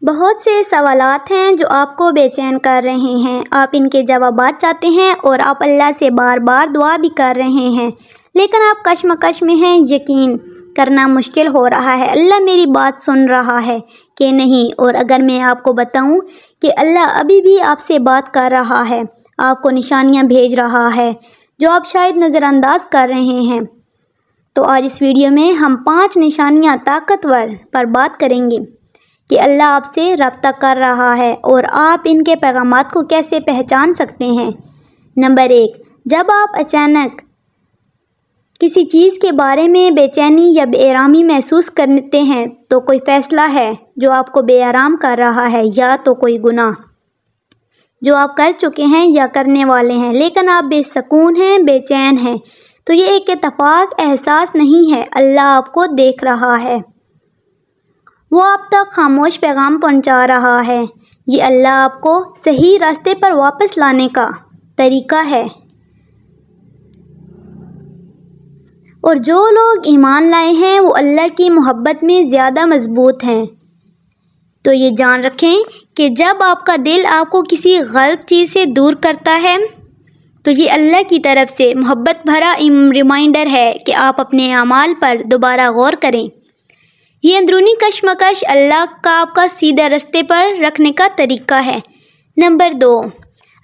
بہت سے سوالات ہیں جو آپ کو بے چین کر رہے ہیں، آپ ان کے جوابات چاہتے ہیں اور آپ اللہ سے بار بار دعا بھی کر رہے ہیں، لیکن آپ کشمکش میں ہیں، یقین کرنا مشکل ہو رہا ہے اللہ میری بات سن رہا ہے کہ نہیں۔ اور اگر میں آپ کو بتاؤں کہ اللہ ابھی بھی آپ سے بات کر رہا ہے، آپ کو نشانیاں بھیج رہا ہے جو آپ شاید نظر انداز کر رہے ہیں، تو آج اس ویڈیو میں ہم 5 نشانیاں طاقتور پر بات کریں گے کہ اللہ آپ سے رابطہ کر رہا ہے اور آپ ان کے پیغامات کو کیسے پہچان سکتے ہیں۔ نمبر 1، جب آپ اچانک کسی چیز کے بارے میں بے چینی یا بے آرامی محسوس کرتے ہیں تو کوئی فیصلہ ہے جو آپ کو بے آرام کر رہا ہے، یا تو کوئی گناہ جو آپ کر چکے ہیں یا کرنے والے ہیں لیکن آپ بے سکون ہیں، بے چین ہیں، تو یہ ایک اتفاق احساس نہیں ہے، اللہ آپ کو دیکھ رہا ہے، وہ آپ تک خاموش پیغام پہنچا رہا ہے۔ یہ اللہ آپ کو صحیح راستے پر واپس لانے کا طریقہ ہے۔ اور جو لوگ ایمان لائے ہیں وہ اللہ کی محبت میں زیادہ مضبوط ہیں۔ تو یہ جان رکھیں کہ جب آپ کا دل آپ کو کسی غلط چیز سے دور کرتا ہے تو یہ اللہ کی طرف سے محبت بھرا ریمائنڈر ہے کہ آپ اپنے اعمال پر دوبارہ غور کریں۔ یہ اندرونی کشمکش اللہ کا آپ کا سیدھے راستے پر رکھنے کا طریقہ ہے۔ نمبر 2،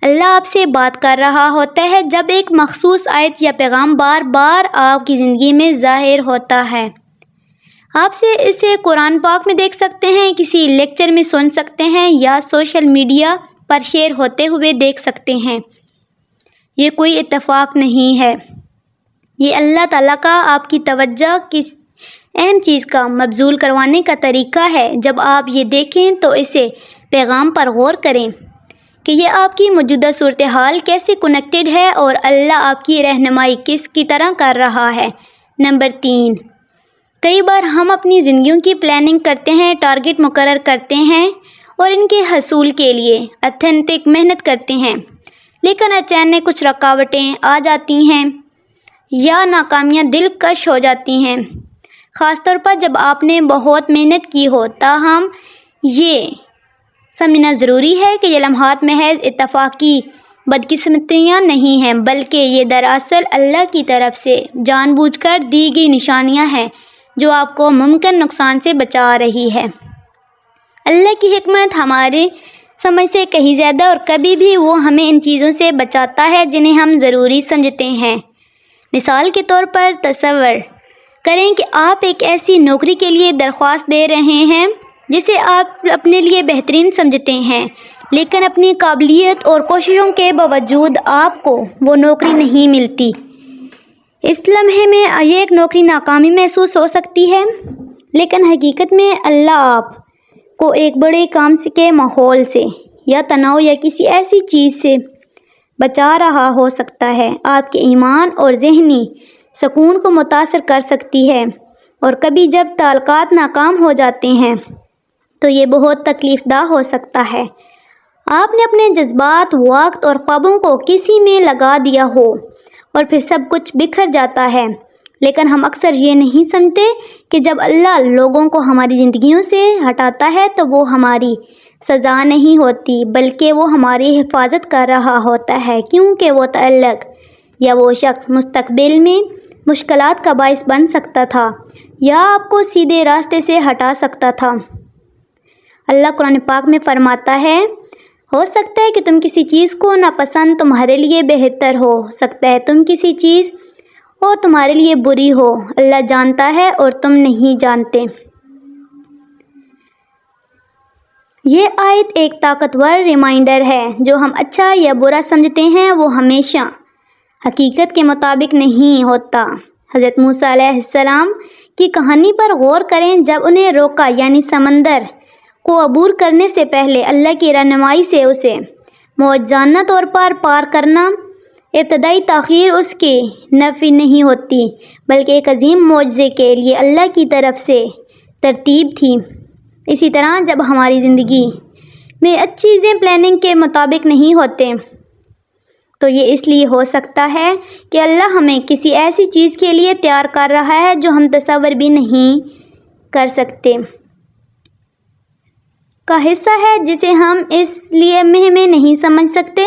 اللہ آپ سے بات کر رہا ہوتا ہے جب ایک مخصوص آیت یا پیغام بار بار آپ کی زندگی میں ظاہر ہوتا ہے۔ آپ اسے قرآن پاک میں دیکھ سکتے ہیں، کسی لیکچر میں سن سکتے ہیں یا سوشل میڈیا پر شیئر ہوتے ہوئے دیکھ سکتے ہیں۔ یہ کوئی اتفاق نہیں ہے، یہ اللہ تعالیٰ کا آپ کی توجہ کسی اہم چیز کا مبذول کروانے کا طریقہ ہے۔ جب آپ یہ دیکھیں تو اسے پیغام پر غور کریں کہ یہ آپ کی موجودہ صورتحال کیسے کنیکٹڈ ہے اور اللہ آپ کی رہنمائی کس کی طرح کر رہا ہے۔ نمبر 3، کئی بار ہم اپنی زندگیوں کی پلاننگ کرتے ہیں، ٹارگٹ مقرر کرتے ہیں اور ان کے حصول کے لیے اتھینٹک محنت کرتے ہیں، لیکن اچانک کچھ رکاوٹیں آ جاتی ہیں یا ناکامیاں دلکش ہو جاتی ہیں، خاص طور پر جب آپ نے بہت محنت کی ہو۔ تاہم یہ سمجھنا ضروری ہے کہ یہ لمحات محض اتفاقی بدقسمتیاں نہیں ہیں، بلکہ یہ دراصل اللہ کی طرف سے جان بوجھ کر دی گئی نشانیاں ہیں جو آپ کو ممکن نقصان سے بچا رہی ہے۔ اللہ کی حکمت ہمارے سمجھ سے کہیں زیادہ، اور کبھی بھی وہ ہمیں ان چیزوں سے بچاتا ہے جنہیں ہم ضروری سمجھتے ہیں۔ مثال کے طور پر تصور کریں کہ آپ ایک ایسی نوکری کے لیے درخواست دے رہے ہیں جسے آپ اپنے لیے بہترین سمجھتے ہیں، لیکن اپنی قابلیت اور کوششوں کے باوجود آپ کو وہ نوکری نہیں ملتی۔ اس لمحے میں یہ ایک نوکری ناکامی محسوس ہو سکتی ہے، لیکن حقیقت میں اللہ آپ کو ایک بڑے کام کے ماحول سے یا تناؤ یا کسی ایسی چیز سے بچا رہا ہو سکتا ہے۔ آپ کے ایمان اور ذہنی سکون کو متاثر کر سکتی ہے، اور کبھی جب تعلقات ناکام ہو جاتے ہیں تو یہ بہت تکلیف دہ ہو سکتا ہے۔ آپ نے اپنے جذبات، وقت اور خوابوں کو کسی میں لگا دیا ہو اور پھر سب کچھ بکھر جاتا ہے، لیکن ہم اکثر یہ نہیں سمجھتے کہ جب اللہ لوگوں کو ہماری زندگیوں سے ہٹاتا ہے تو وہ ہماری سزا نہیں ہوتی، بلکہ وہ ہماری حفاظت کر رہا ہوتا ہے، کیونکہ وہ تعلق یا وہ شخص مستقبل میں مشکلات کا باعث بن سکتا تھا یا آپ کو سیدھے راستے سے ہٹا سکتا تھا۔ اللہ قرآن پاک میں فرماتا ہے، ہو سکتا ہے کہ تم کسی چیز کو ناپسند تمہارے لیے بہتر ہو سکتا ہے تم کسی چیز اور تمہارے لیے بری ہو، اللہ جانتا ہے اور تم نہیں جانتے۔ یہ آیت ایک طاقتور ریمائنڈر ہے، جو ہم اچھا یا برا سمجھتے ہیں وہ ہمیشہ حقیقت کے مطابق نہیں ہوتا۔ حضرت موسیٰ علیہ السلام کی کہانی پر غور کریں، جب انہیں روکا یعنی سمندر کو عبور کرنے سے پہلے اللہ کی رہنمائی سے اسے معجزانہ طور پر پار کرنا، ابتدائی تاخیر اس کی نفی نہیں ہوتی بلکہ ایک عظیم معجزے کے لیے اللہ کی طرف سے ترتیب تھی۔ اسی طرح جب ہماری زندگی میں اچھی چیزیں پلاننگ کے مطابق نہیں ہوتے تو یہ اس لیے ہو سکتا ہے کہ اللہ ہمیں کسی ایسی چیز کے لیے تیار کر رہا ہے جو ہم تصور بھی نہیں کر سکتے۔ کا حصہ ہے جسے ہم اس لیے میں نہیں سمجھ سکتے۔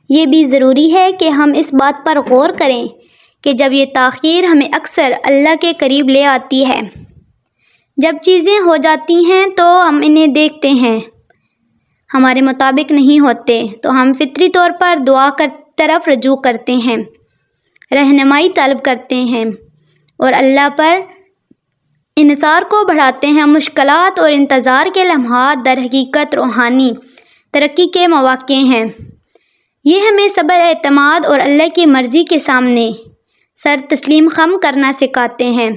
یہ بھی ضروری ہے کہ ہم اس بات پر غور کریں کہ جب یہ تاخیر ہمیں اکثر اللہ کے قریب لے آتی ہے، جب چیزیں ہو جاتی ہیں تو ہم انہیں دیکھتے ہیں، ہمارے مطابق نہیں ہوتے، تو ہم فطری طور پر دعا طرف رجوع کرتے ہیں، رہنمائی طلب کرتے ہیں اور اللہ پر انحصار کو بڑھاتے ہیں۔ مشکلات اور انتظار کے لمحات در حقیقت روحانی ترقی کے مواقع ہیں۔ یہ ہمیں صبر، اعتماد اور اللہ کی مرضی کے سامنے سر تسلیم خم کرنا سکھاتے ہیں۔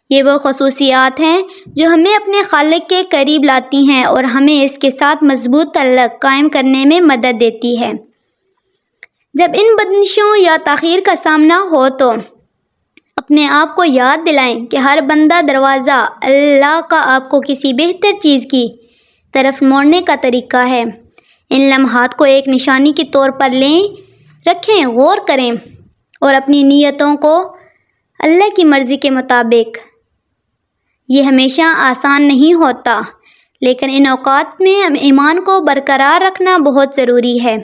یہ وہ خصوصیات ہیں جو ہمیں اپنے خالق کے قریب لاتی ہیں اور ہمیں اس کے ساتھ مضبوط تعلق قائم کرنے میں مدد دیتی ہے۔ جب ان بندشوں یا تاخیر کا سامنا ہو تو اپنے آپ کو یاد دلائیں کہ ہر بندہ دروازہ اللہ کا آپ کو کسی بہتر چیز کی طرف موڑنے کا طریقہ ہے۔ ان لمحات کو ایک نشانی کے طور پر لیں، رکھیں، غور کریں اور اپنی نیتوں کو اللہ کی مرضی کے مطابق۔ یہ ہمیشہ آسان نہیں ہوتا، لیکن ان اوقات میں ایمان کو برقرار رکھنا بہت ضروری ہے۔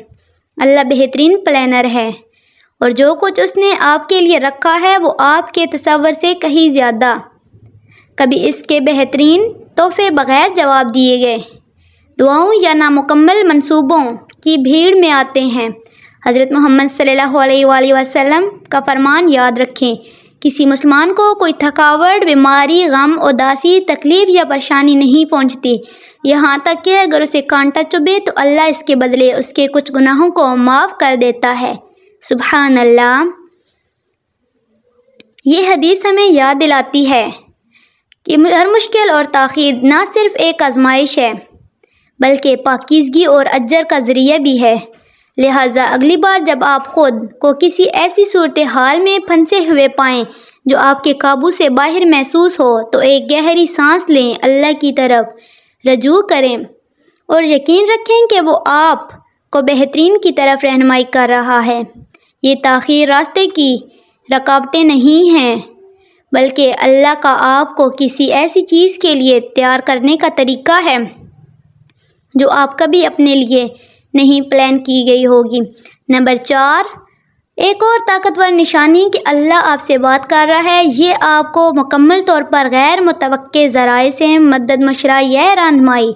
اللہ بہترین پلانر ہے اور جو کچھ اس نے آپ کے لیے رکھا ہے وہ آپ کے تصور سے کہیں زیادہ، کبھی اس کے بہترین تحفے بغیر جواب دیے گئے دعاؤں یا نامکمل منصوبوں کی بھیڑ میں آتے ہیں۔ حضرت محمد صلی اللہ علیہ وآلہ وسلم کا فرمان یاد رکھیں، کسی مسلمان کو کوئی تھکاوٹ، بیماری، غم، اداسی، تکلیف یا پریشانی نہیں پہنچتی، یہاں تک کہ اگر اسے کانٹا چبھے تو اللہ اس کے بدلے اس کے کچھ گناہوں کو معاف کر دیتا ہے۔ سبحان اللہ۔ یہ حدیث ہمیں یاد دلاتی ہے کہ ہر مشکل اور تاخیر نہ صرف ایک آزمائش ہے بلکہ پاکیزگی اور اجر کا ذریعہ بھی ہے۔ لہٰذا اگلی بار جب آپ خود کو کسی ایسی صورتحال میں پھنسے ہوئے پائیں جو آپ کے قابو سے باہر محسوس ہو تو ایک گہری سانس لیں، اللہ کی طرف رجوع کریں اور یقین رکھیں کہ وہ آپ کو بہترین کی طرف رہنمائی کر رہا ہے۔ یہ تاخیر راستے کی رکاوٹیں نہیں ہیں بلکہ اللہ کا آپ کو کسی ایسی چیز کے لیے تیار کرنے کا طریقہ ہے جو آپ کبھی اپنے لیے نہیں پلان کی گئی ہوگی۔ نمبر 4، ایک اور طاقتور نشانی کہ اللہ آپ سے بات کر رہا ہے۔ یہ آپ کو مکمل طور پر غیر متوقع ذرائع سے مدد، مشورہ یا رہنمائی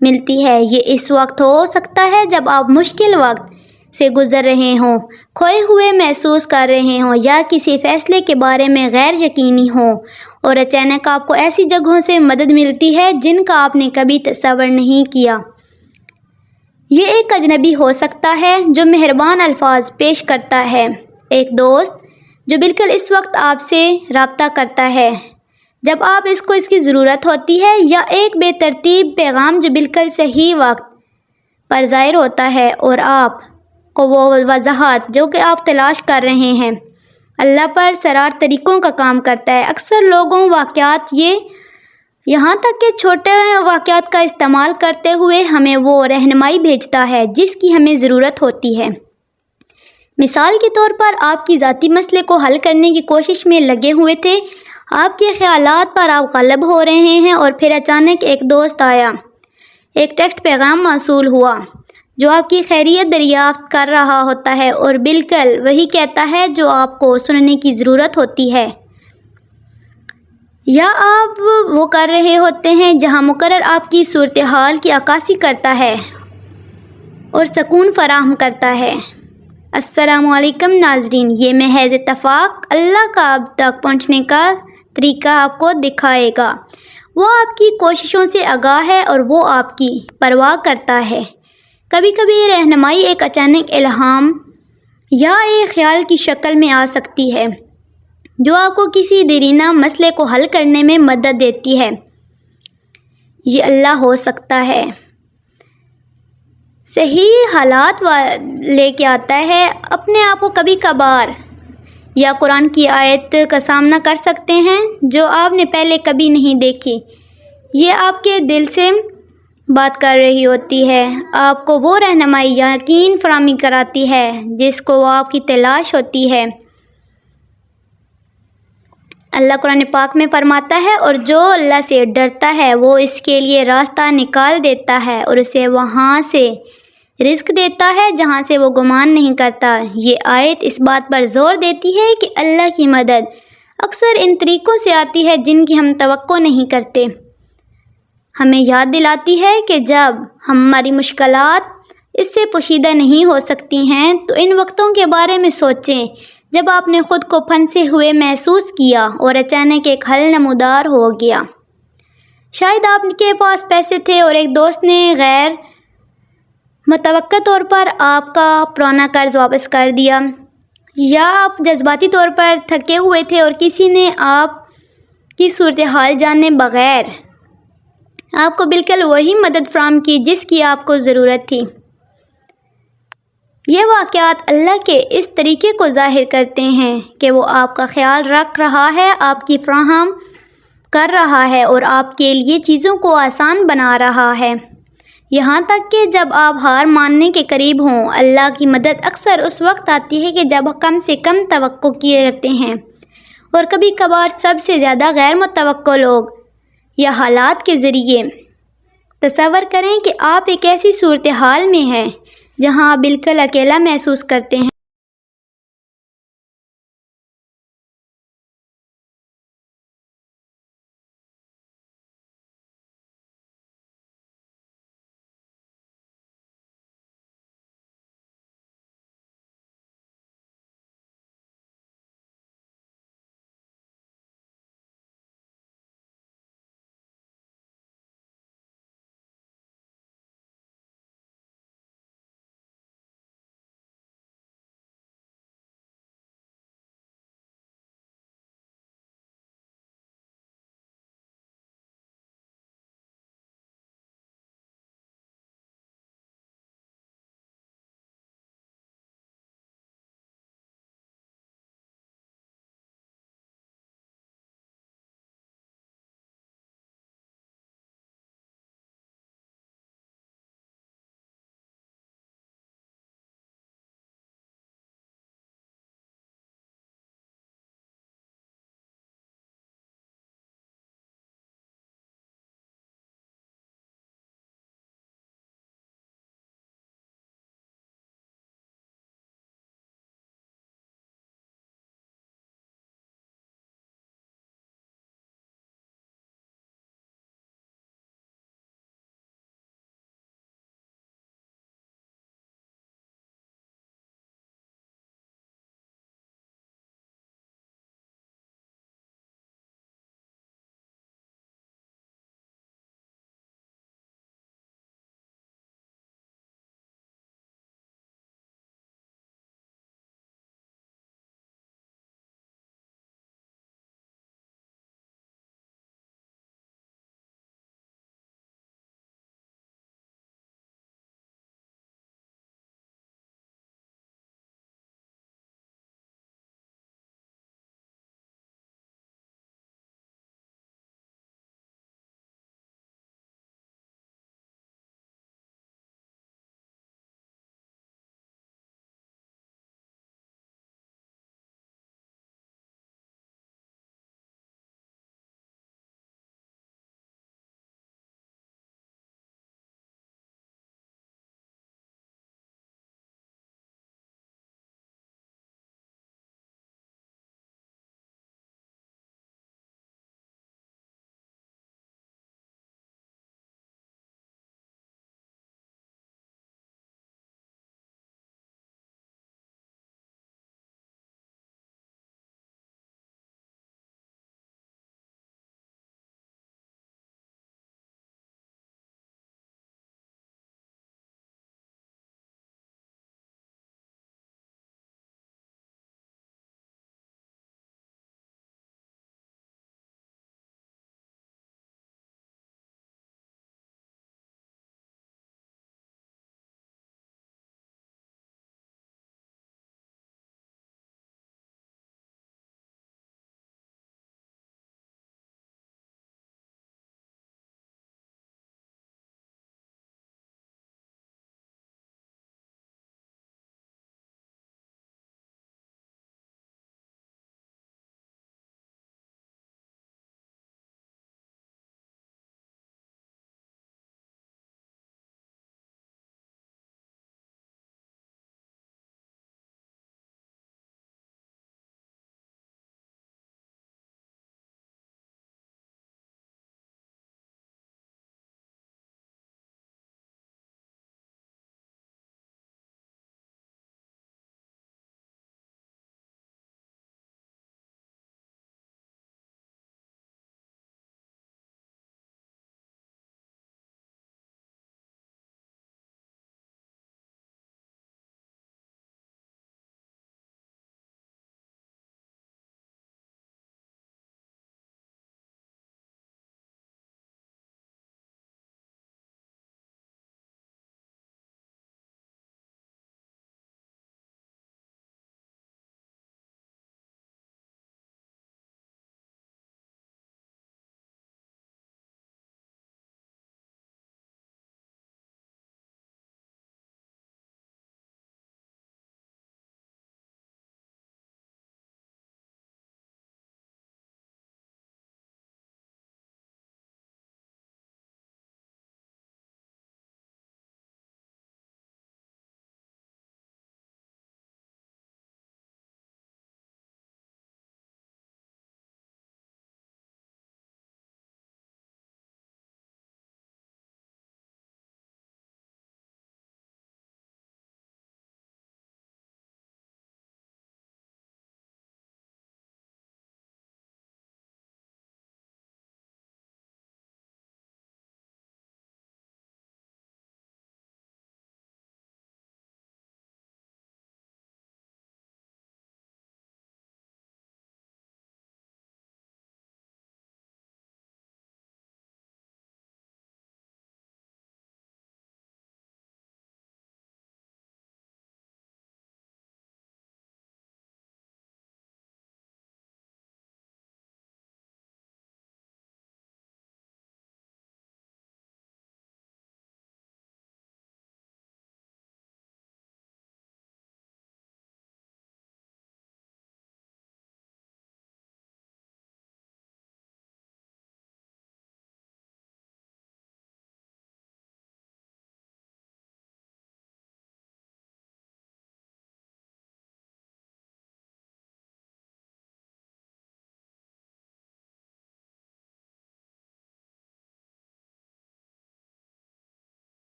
ملتی ہے۔ یہ اس وقت ہو سکتا ہے جب آپ مشکل وقت سے گزر رہے ہوں، کھوئے ہوئے محسوس کر رہے ہوں یا کسی فیصلے کے بارے میں غیر یقینی ہوں، اور اچانک آپ کو ایسی جگہوں سے مدد ملتی ہے جن کا آپ نے کبھی تصور نہیں کیا۔ یہ ایک اجنبی ہو سکتا ہے جو مہربان الفاظ پیش کرتا ہے، ایک دوست جو بالکل اس وقت آپ سے رابطہ کرتا ہے جب آپ اس کی ضرورت ہوتی ہے، یا ایک بے ترتیب پیغام جو بالکل صحیح وقت پر ظاہر ہوتا ہے اور آپ کو وہ وضاحت جو کہ آپ تلاش کر رہے ہیں۔ اللہ پر سرار طریقوں کا کام کرتا ہے۔ اکثر لوگوں، واقعات، یہاں تک کہ چھوٹے واقعات کا استعمال کرتے ہوئے ہمیں وہ رہنمائی بھیجتا ہے جس کی ہمیں ضرورت ہوتی ہے۔ مثال کے طور پر آپ کی ذاتی مسئلے کو حل کرنے کی کوشش میں لگے ہوئے تھے، آپ کے خیالات پر آپ غالب ہو رہے ہیں اور پھر اچانک ایک دوست آیا، ایک ٹیکسٹ پیغام موصول ہوا جو آپ کی خیریت دریافت کر رہا ہوتا ہے اور بالکل وہی کہتا ہے جو آپ کو سننے کی ضرورت ہوتی ہے، یا آپ وہ کر رہے ہوتے ہیں جہاں مقرر آپ کی صورتحال کی عکاسی کرتا ہے اور سکون فراہم کرتا ہے۔ السلام علیکم ناظرین، یہ محض اتفاق اللہ کا آپ تک پہنچنے کا طریقہ آپ کو دکھائے گا۔ وہ آپ کی کوششوں سے آگاہ ہے اور وہ آپ کی پرواہ کرتا ہے۔ کبھی کبھی یہ رہنمائی ایک اچانک الہام یا ایک خیال کی شکل میں آ سکتی ہے جو آپ کو کسی دیرینہ مسئلے کو حل کرنے میں مدد دیتی ہے۔ یہ اللہ ہو سکتا ہے صحیح حالات لے کے آتا ہے، اپنے آپ کو کبھی کبھار یا قرآن کی آیت کا سامنا کر سکتے ہیں جو آپ نے پہلے کبھی نہیں دیکھی۔ یہ آپ کے دل سے بات کر رہی ہوتی ہے، آپ کو وہ رہنمائی یقین فراہم کراتی ہے جس کو آپ کی تلاش ہوتی ہے۔ اللہ قرآن پاک میں فرماتا ہے، اور جو اللہ سے ڈرتا ہے وہ اس کے لیے راستہ نکال دیتا ہے اور اسے وہاں سے رزق دیتا ہے جہاں سے وہ گمان نہیں کرتا۔ یہ آیت اس بات پر زور دیتی ہے کہ اللہ کی مدد اکثر ان طریقوں سے آتی ہے جن کی ہم توقع نہیں کرتے۔ ہمیں یاد دلاتی ہے کہ جب ہماری مشکلات اس سے پوشیدہ نہیں ہو سکتی ہیں تو ان وقتوں کے بارے میں سوچیں جب آپ نے خود کو پھنسے ہوئے محسوس کیا اور اچانک ایک حل نمودار ہو گیا۔ شاید آپ کے پاس پیسے تھے اور ایک دوست نے غیر متوقع طور پر آپ کا پرانا قرض واپس کر دیا، یا آپ جذباتی طور پر تھکے ہوئے تھے اور کسی نے آپ کی صورتحال جانے بغیر آپ کو بالکل وہی مدد فراہم کی جس کی آپ کو ضرورت تھی۔ یہ واقعات اللہ کے اس طریقے کو ظاہر کرتے ہیں کہ وہ آپ کا خیال رکھ رہا ہے، آپ کی فراہم کر رہا ہے اور آپ کے لیے چیزوں کو آسان بنا رہا ہے، یہاں تک کہ جب آپ ہار ماننے کے قریب ہوں۔ اللہ کی مدد اکثر اس وقت آتی ہے کہ جب کم سے کم توقع کیے جاتے ہیں، اور کبھی کبھار سب سے زیادہ غیر متوقع لوگ یا حالات کے ذریعے۔ تصور کریں کہ آپ ایک ایسی صورتحال میں ہیں جہاں آپ بالکل اکیلا محسوس کرتے ہیں۔